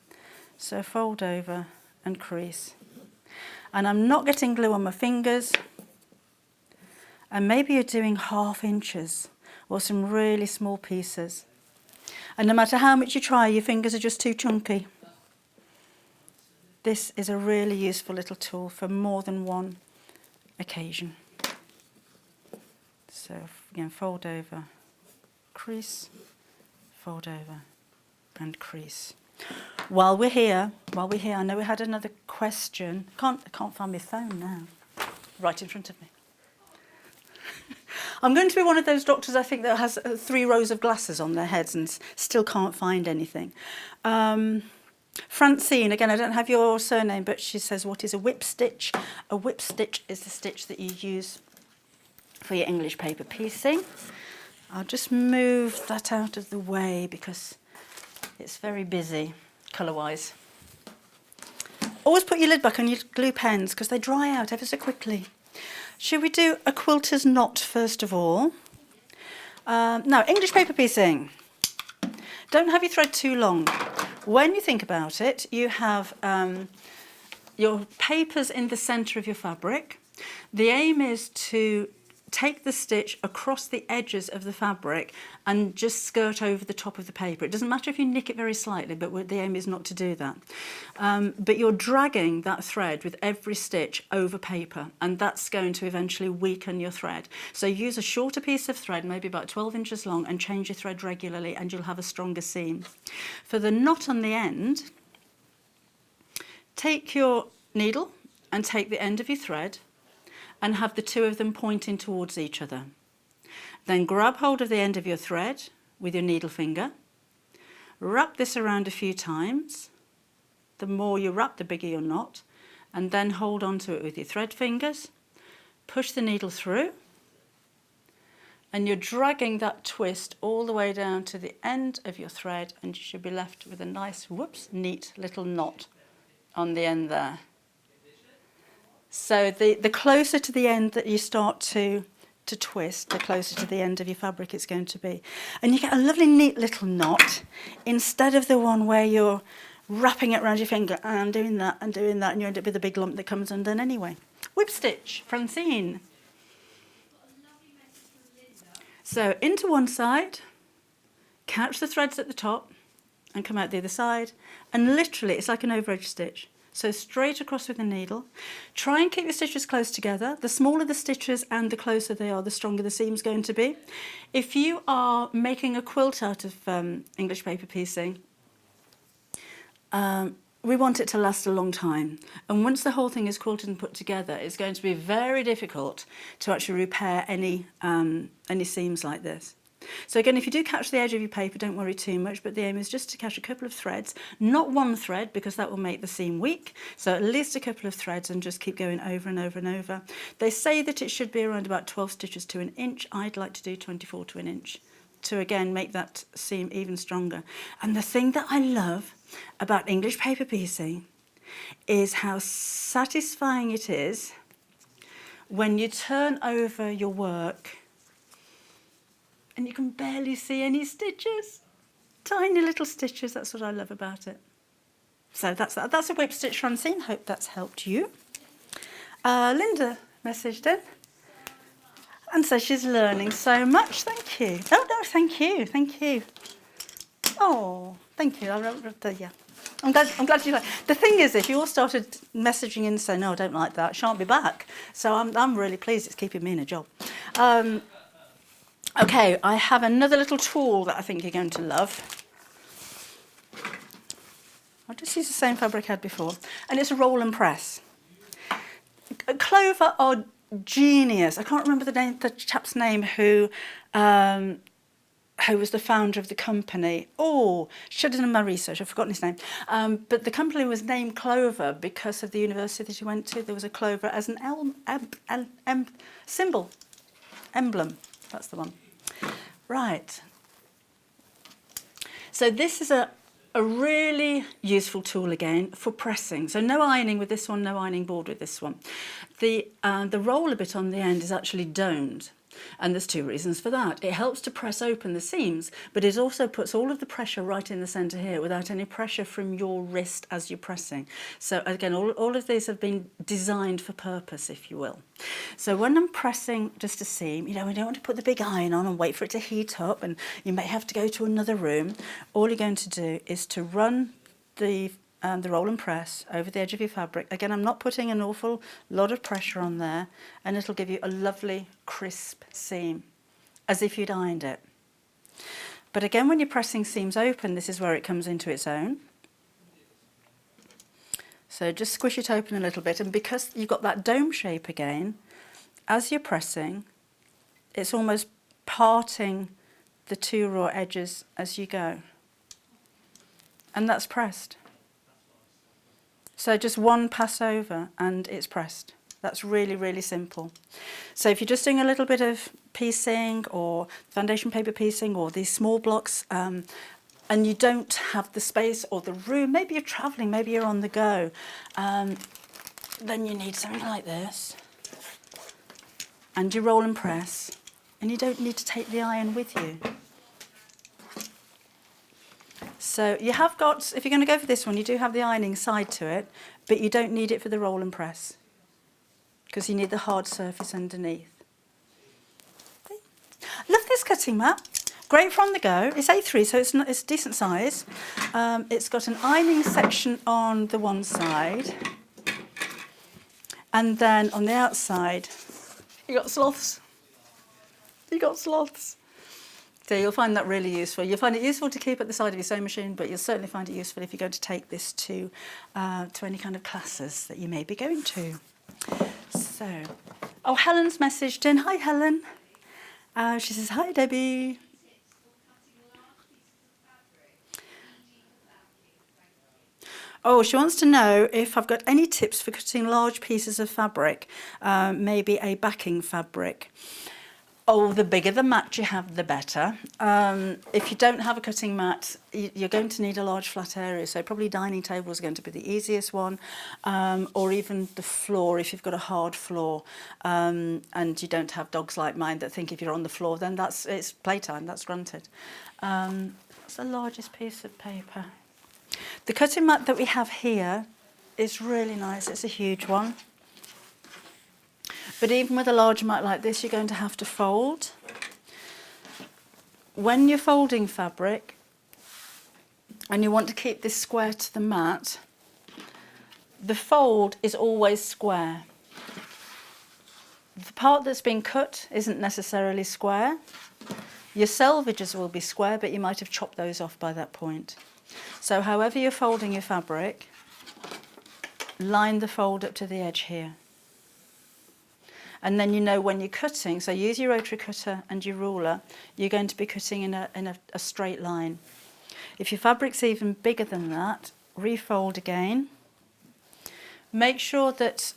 So fold over and crease. And I'm not getting glue on my fingers. And maybe you're doing 1/2 inches or some really small pieces. And no matter how much you try, your fingers are just too chunky. This is a really useful little tool for more than one occasion. So again, fold over, crease, fold over, and crease. While we're here, I know we had another question. I can't find my phone now. Right in front of me. I'm going to be one of those doctors, I think, that has 3 rows of glasses on their heads and still can't find anything. Francine, again, I don't have your surname, but she says, what is a whip stitch? A whip stitch is the stitch that you use for your English paper piecing. I'll just move that out of the way because it's very busy colour-wise. Always put your lid back on your glue pens because they dry out ever so quickly. Should we do a quilter's knot first of all? Now, English paper piecing. Don't have your thread too long. When you think about it, you have your papers in the centre of your fabric. The aim is to take the stitch across the edges of the fabric and just skirt over the top of the paper. It doesn't matter if you nick it very slightly, but the aim is not to do that. But you're dragging that thread with every stitch over paper, and that's going to eventually weaken your thread. So use a shorter piece of thread, maybe about 12 inches long, and change your thread regularly, and you'll have a stronger seam. For the knot on the end, take your needle and take the end of your thread and have the 2 of them pointing towards each other. Then grab hold of the end of your thread with your needle finger, wrap this around a few times. The more you wrap, the bigger your knot, and then hold on to it with your thread fingers, push the needle through, and you're dragging that twist all the way down to the end of your thread, and you should be left with a nice, neat little knot on the end there. So the closer to the end that you start to twist, the closer to the end of your fabric it's going to be. And you get a lovely neat little knot instead of the one where you're wrapping it around your finger and doing that, and you end up with a big lump that comes undone anyway. Whip stitch, Francine. So into one side, catch the threads at the top and come out the other side, and literally it's like an over-edge stitch. So straight across with the needle. Try and keep the stitches close together. The smaller the stitches and the closer they are, the stronger the seam's going to be. If you are making a quilt out of English paper piecing, we want it to last a long time. And once the whole thing is quilted and put together, it's going to be very difficult to actually repair any seams like this. So again, if you do catch the edge of your paper, don't worry too much, but the aim is just to catch a couple of threads, not one thread, because that will make the seam weak. So at least a couple of threads, and just keep going over and over and over. They say that it should be around about 12 stitches to an inch. I'd like to do 24 to an inch to, again, make that seam even stronger. And the thing that I love about English paper piecing is how satisfying it is when you turn over your work and you can barely see any stitches. Tiny little stitches, that's what I love about it. So that's that. That's a whip stitch, Francine. Hope that's helped you. Linda messaged in and says she's learning so much. Thank you. Oh, no, thank you. Thank you. Oh, thank you. Yeah. I'm glad you like. The thing is, if you all started messaging in and saying, no, I don't like that, shan't be back. So I'm really pleased it's keeping me in a job. Okay, I have another little tool that I think you're going to love. I'll just use the same fabric I had before, and it's a roll and press. Clover are genius. I can't remember the chap's name who was the founder of the company. Oh, should have done my research. I've forgotten his name. But the company was named Clover because of the university that he went to. There was a clover as an symbol, emblem. That's the one. Right. So this is a really useful tool again for pressing. So no ironing with this one, no ironing board with this one. The roller bit on the end is actually domed. And there's two reasons for that. It helps to press open the seams, but it also puts all of the pressure right in the centre here without any pressure from your wrist as you're pressing. So again, all of these have been designed for purpose, if you will. So when I'm pressing just a seam, you know, we don't want to put the big iron on and wait for it to heat up, and you may have to go to another room. All you're going to do is to run the roll and press over the edge of your fabric. Again, I'm not putting an awful lot of pressure on there, and it'll give you a lovely crisp seam, as if you'd ironed it. But again, when you're pressing seams open, this is where it comes into its own. So just squish it open a little bit, and because you've got that dome shape again, as you're pressing, it's almost parting the two raw edges as you go. And that's pressed. So just one pass over and it's pressed. That's really, really simple. So if you're just doing a little bit of piecing or foundation paper piecing or these small blocks, and you don't have the space or the room, maybe you're travelling, maybe you're on the go, then you need something like this. And you roll and press, and you don't need to take the iron with you. So you have got, if you're going to go for this one, you do have the ironing side to it, but you don't need it for the roll and press because you need the hard surface underneath. Love this cutting mat. Great from the go. It's A3, so it's decent size. It's got an ironing section on the one side, and then on the outside, you got sloths. You got sloths. So you'll find that really useful. You'll find it useful to keep at the side of your sewing machine, but you'll certainly find it useful if you're going to take this to any kind of classes that you may be going to. So, oh, Helen's messaged in. Hi, Helen. She says, hi, Debbie. Oh, she wants to know if I've got any tips for cutting large pieces of fabric, maybe a backing fabric. Oh, the bigger the mat you have, the better. If you don't have a cutting mat, you're going to need a large flat area. So probably dining table is going to be the easiest one, or even the floor if you've got a hard floor, and you don't have dogs like mine that think if you're on the floor, then it's playtime. That's granted. What's the largest piece of paper? The cutting mat that we have here is really nice. It's a huge one. But even with a large mat like this, you're going to have to fold. When you're folding fabric, and you want to keep this square to the mat, the fold is always square. The part that's been cut isn't necessarily square. Your selvages will be square, but you might have chopped those off by that point. So however you're folding your fabric, line the fold up to the edge here. And then you know when you're cutting, so use your rotary cutter and your ruler, you're going to be cutting in a straight line. If your fabric's even bigger than that, refold again. Make sure that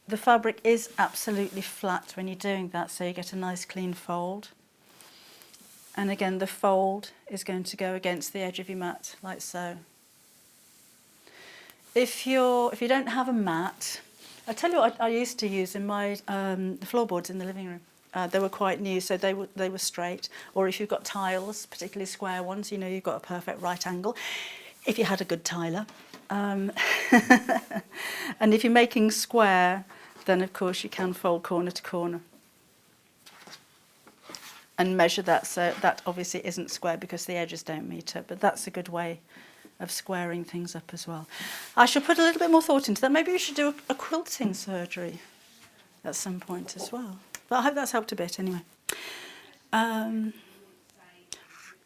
the fabric is absolutely flat when you're doing that, so you get a nice clean fold. And again, the fold is going to go against the edge of your mat, like so. If you don't have a mat, I tell you what I used to use in my the floorboards in the living room. They were quite new, so they were straight. Or if you've got tiles, particularly square ones, you know you've got a perfect right angle. If you had a good tiler. And if you're making square, then of course you can fold corner to corner. And measure that, so that obviously isn't square because the edges don't meet up, but that's a good way of squaring things up as well. I shall put a little bit more thought into that. Maybe we should do a quilting surgery at some point as well. But I hope that's helped a bit anyway.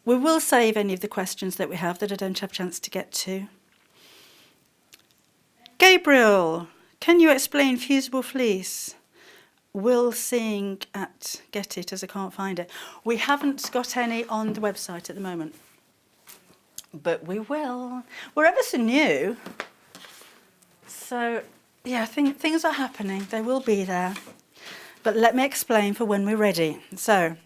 We will save any of the questions that we have that I don't have a chance to get to. Gabriel, can you explain fusible fleece? Will seeing at Get It as I can't find it. We haven't got any on the website at the moment. But we will. We're ever so new. So, yeah, things are happening. They will be there. But let me explain for when we're ready. So,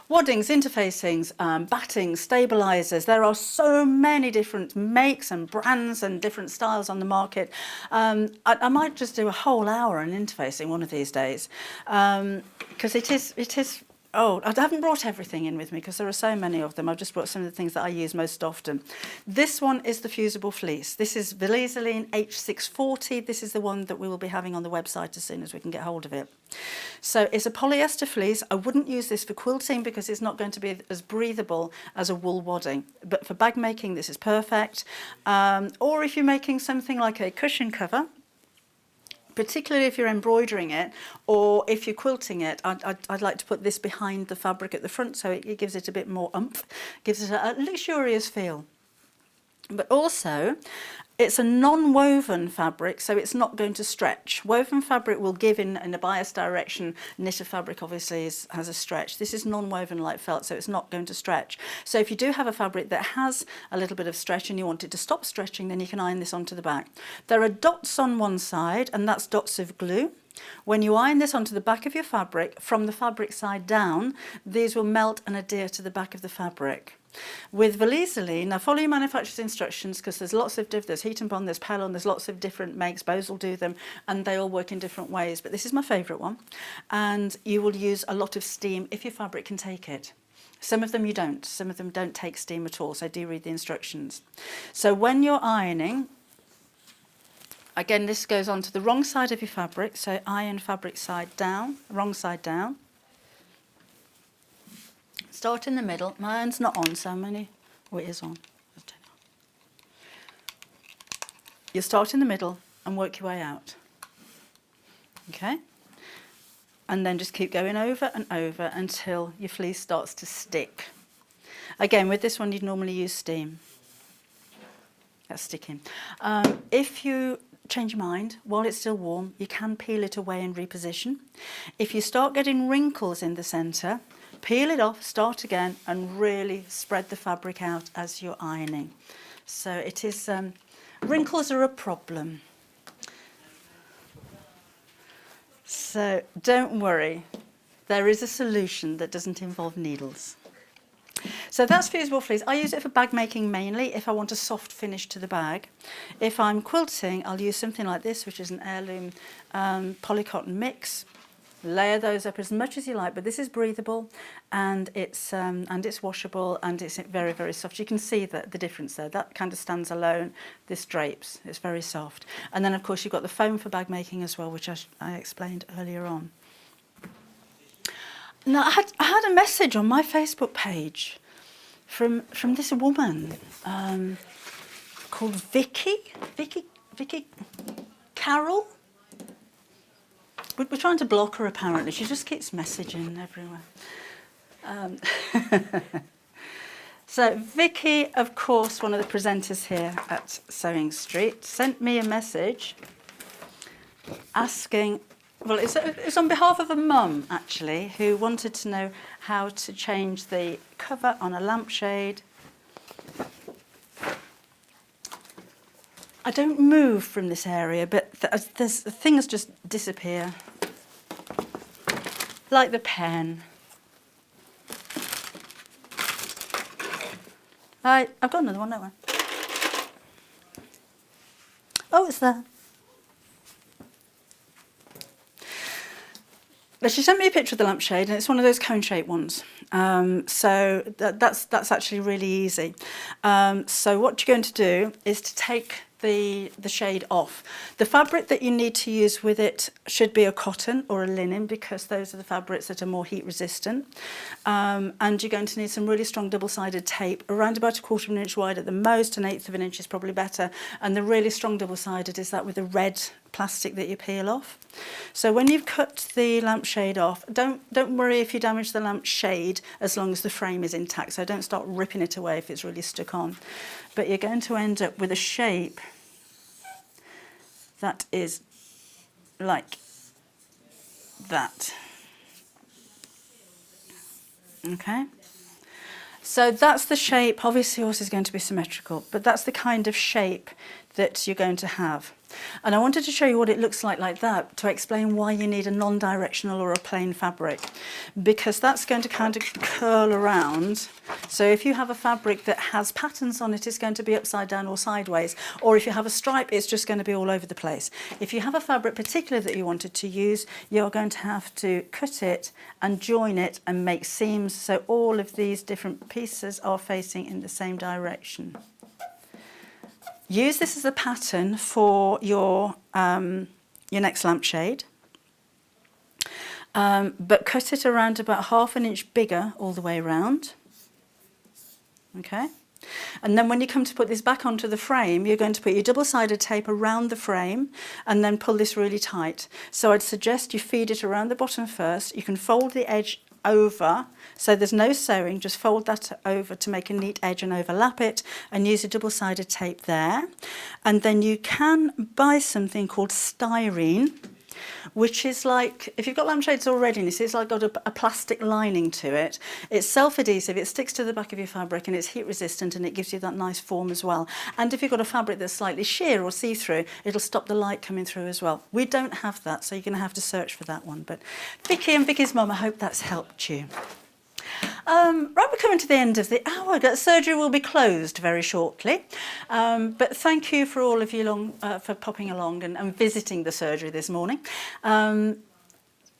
waddings, interfacings, battings, stabilisers. There are so many different makes and brands and different styles on the market. I might just do a whole hour on interfacing one of these days. Because it is Oh, I haven't brought everything in with me because there are so many of them. I've just brought some of the things that I use most often. This one is the fusible fleece. This is Valiseline H640. This is the one that we will be having on the website as soon as we can get hold of it. So it's a polyester fleece. I wouldn't use this for quilting because it's not going to be as breathable as a wool wadding. But for bag making, this is perfect. Or if you're making something like a cushion cover, particularly if you're embroidering it or if you're quilting it, I'd like to put this behind the fabric at the front so it gives it a bit more oomph, gives it a luxurious feel. But also, it's a non-woven fabric, so it's not going to stretch. Woven fabric will give in a biased direction. Knitted fabric obviously has a stretch. This is non-woven like felt, so it's not going to stretch. So if you do have a fabric that has a little bit of stretch and you want it to stop stretching, then you can iron this onto the back. There are dots on one side, and that's dots of glue. When you iron this onto the back of your fabric, from the fabric side down, these will melt and adhere to the back of the fabric. With Valiseline, now follow your manufacturer's instructions because there's lots of there's Heat and Bond, there's Pellon, there's lots of different makes, Bose will do them, and they all work in different ways, but this is my favourite one. And you will use a lot of steam if your fabric can take it. Some of them you don't, some of them don't take steam at all, so do read the instructions. So when you're ironing, again, this goes onto the wrong side of your fabric, so iron fabric side down, wrong side down. Start in the middle. My iron's not on, so many. Oh, it is on. You start in the middle and work your way out. Okay? And then just keep going over and over until your fleece starts to stick. Again, with this one, you'd normally use steam. That's sticking. If you change your mind while it's still warm, you can peel it away and reposition. If you start getting wrinkles in the centre, peel it off, start again, and really spread the fabric out as you're ironing. So it is, wrinkles are a problem. So don't worry, there is a solution that doesn't involve needles. So that's fusible fleece. I use it for bag making mainly if I want a soft finish to the bag. If I'm quilting, I'll use something like this, which is an heirloom polycotton mix. Layer those up as much as you like, but this is breathable and it's washable and it's very, very soft. You can see the difference there. That kind of stands alone. This drapes. It's very soft. And then, of course, you've got the foam for bag making as well, which I explained earlier on. Now, I had a message on my Facebook page from this woman called Vicky Carroll. We're trying to block her, apparently. She just keeps messaging everywhere. So Vicky, of course, one of the presenters here at Sewing Street, sent me a message asking, well, it's on behalf of a mum, actually, who wanted to know how to change the cover on a lampshade. I don't move from this area, but things just disappear. Like the pen. I've got another one, don't I? Oh, it's there. But she sent me a picture of the lampshade, and it's one of those cone-shaped ones. So that's actually really easy. So what you're going to do is to take the shade off. The fabric that you need to use with it should be a cotton or a linen because those are the fabrics that are more heat resistant. And you're going to need some really strong double-sided tape, around about 1/4 of an inch wide at the most, 1/8 of an inch is probably better. And the really strong double-sided is that with the red plastic that you peel off. So when you've cut the lampshade off, don't worry if you damage the lampshade as long as the frame is intact. So don't start ripping it away if it's really stuck on. But you're going to end up with a shape that is like that. Okay? So that's the shape. Obviously yours is going to be symmetrical, but that's the kind of shape that you're going to have. And I wanted to show you what it looks like that to explain why you need a non-directional or a plain fabric, because that's going to kind of curl around. So if you have a fabric that has patterns on it, it's going to be upside down or sideways, or if you have a stripe, it's just going to be all over the place. If you have a fabric particular that you wanted to use, you're going to have to cut it and join it and make seams so all of these different pieces are facing in the same direction. Use this as a pattern for your next lampshade, but cut it around about 1/2 inch bigger all the way around. Okay, and then when you come to put this back onto the frame, you're going to put your double-sided tape around the frame and then pull this really tight. So I'd suggest you feed it around the bottom first. You can fold the edge over, so there's no sewing, just fold that over to make a neat edge and overlap it, and use a double-sided tape there. And then you can buy something called styrene, which is like, if you've got lampshades already, and it's like got a plastic lining to it. It's self-adhesive, it sticks to the back of your fabric, and it's heat resistant, and it gives you that nice form as well. And if you've got a fabric that's slightly sheer or see-through, it'll stop the light coming through as well. We don't have that, so you're going to have to search for that one. But Vicky and Vicky's mum, I hope that's helped you. Right, we're coming to the end of the hour. Surgery will be closed very shortly. But thank you for all of you for popping along and visiting the surgery this morning.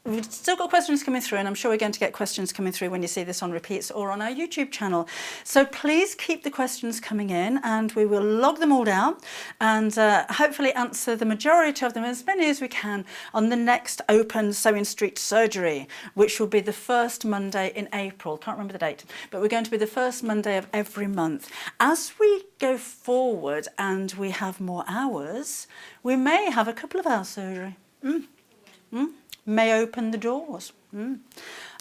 We've still got questions coming through, and I'm sure we're going to get questions coming through when you see this on repeats or on our YouTube channel. So please keep the questions coming in, and we will log them all down and hopefully answer the majority of them, as many as we can, on the next Open Sewing Street surgery, which will be the first Monday in April. Can't remember the date, but we're going to be the first Monday of every month. As we go forward and we have more hours, we may have a couple of hours surgery. May open the doors.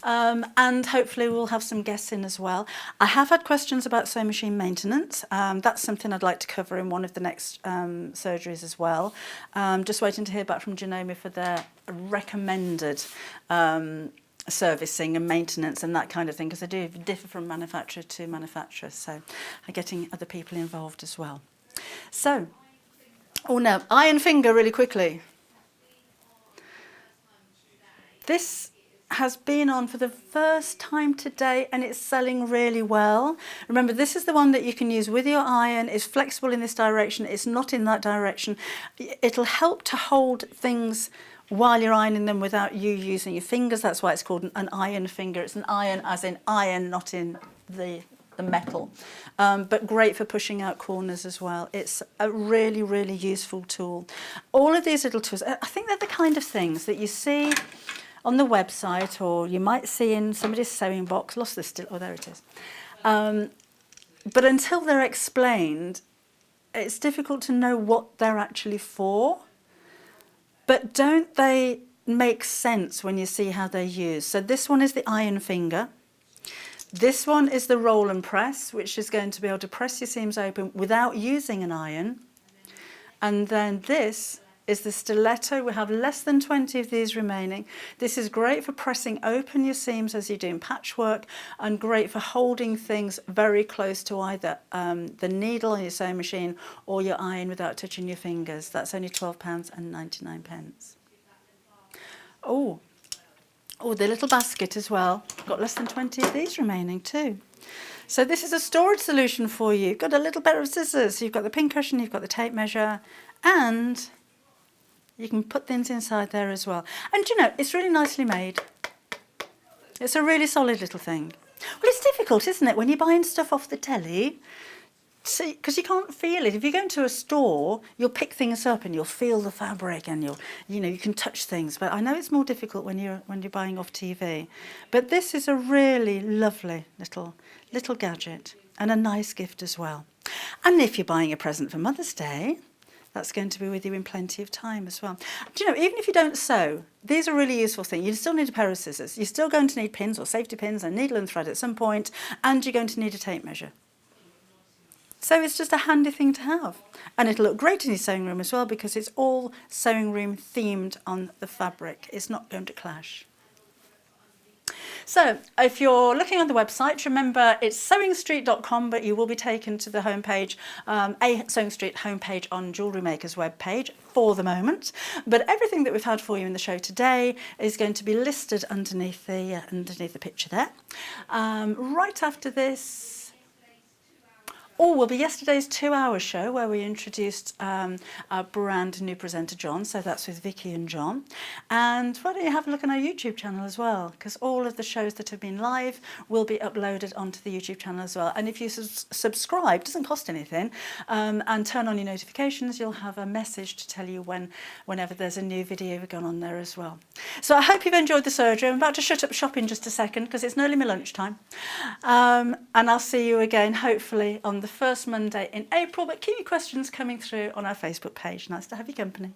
And hopefully we'll have some guests in as well. I have had questions about sewing machine maintenance. That's something I'd like to cover in one of the next surgeries as well. Just waiting to hear back from Genome for their recommended servicing and maintenance and that kind of thing, because they do differ from manufacturer to manufacturer, so I'm getting other people involved as well. So, oh no, iron finger really quickly. This has been on for the first time today, and it's selling really well. Remember, this is the one that you can use with your iron. It's flexible in this direction. It's not in that direction. It'll help to hold things while you're ironing them without you using your fingers. That's why it's called an iron finger. It's an iron as in iron, not in the metal, but great for pushing out corners as well. It's a really, really useful tool. All of these little tools, I think they're the kind of things that you see on the website, or you might see in somebody's sewing box. Lost this still, oh there it is. But until they're explained, it's difficult to know what they're actually for. But don't they make sense when you see how they're used? So this one is the iron finger. This one is the roll and press, which is going to be able to press your seams open without using an iron. And then this is the stiletto. We have less than 20 of these remaining. This is great for pressing open your seams as you're doing patchwork, and great for holding things very close to either the needle on your sewing machine or your iron without touching your fingers. That's only £12.99. Oh, the little basket as well. Got less than 20 of these remaining too. So this is a storage solution for you. You've got a little pair of scissors. You've got the pin cushion, you've got the tape measure, and you can put things inside there as well. And you know, it's really nicely made. It's a really solid little thing. Well, it's difficult, isn't it, when you're buying stuff off the telly, because you can't feel it. If you go into a store, you'll pick things up and you'll feel the fabric, and you can touch things. But I know it's more difficult when you're buying off TV. But this is a really lovely little gadget, and a nice gift as well. And if you're buying a present for Mother's Day, that's going to be with you in plenty of time as well. Do you know, even if you don't sew, these are really useful things. You still need a pair of scissors. You're still going to need pins or safety pins and needle and thread at some point, and you're going to need a tape measure. So it's just a handy thing to have. And it'll look great in your sewing room as well, because it's all sewing room themed on the fabric. It's not going to clash. So if you're looking on the website, remember it's sewingstreet.com, but you will be taken to the homepage, a Sewing Street homepage on Jewellery Maker's webpage for the moment. But everything that we've had for you in the show today is going to be listed underneath the picture there. Right after this, will be yesterday's 2-hour show where we introduced our brand new presenter, John. So that's with Vicky and John. And why don't you have a look on our YouTube channel as well? Because all of the shows that have been live will be uploaded onto the YouTube channel as well. And if you subscribe, it doesn't cost anything, and turn on your notifications, you'll have a message to tell you whenever there's a new video going on there as well. So I hope you've enjoyed the surgery. I'm about to shut up shop in just a second because it's nearly my lunchtime. And I'll see you again, hopefully, on the first Monday in April, but keep your questions coming through on our Facebook page. Nice to have your company.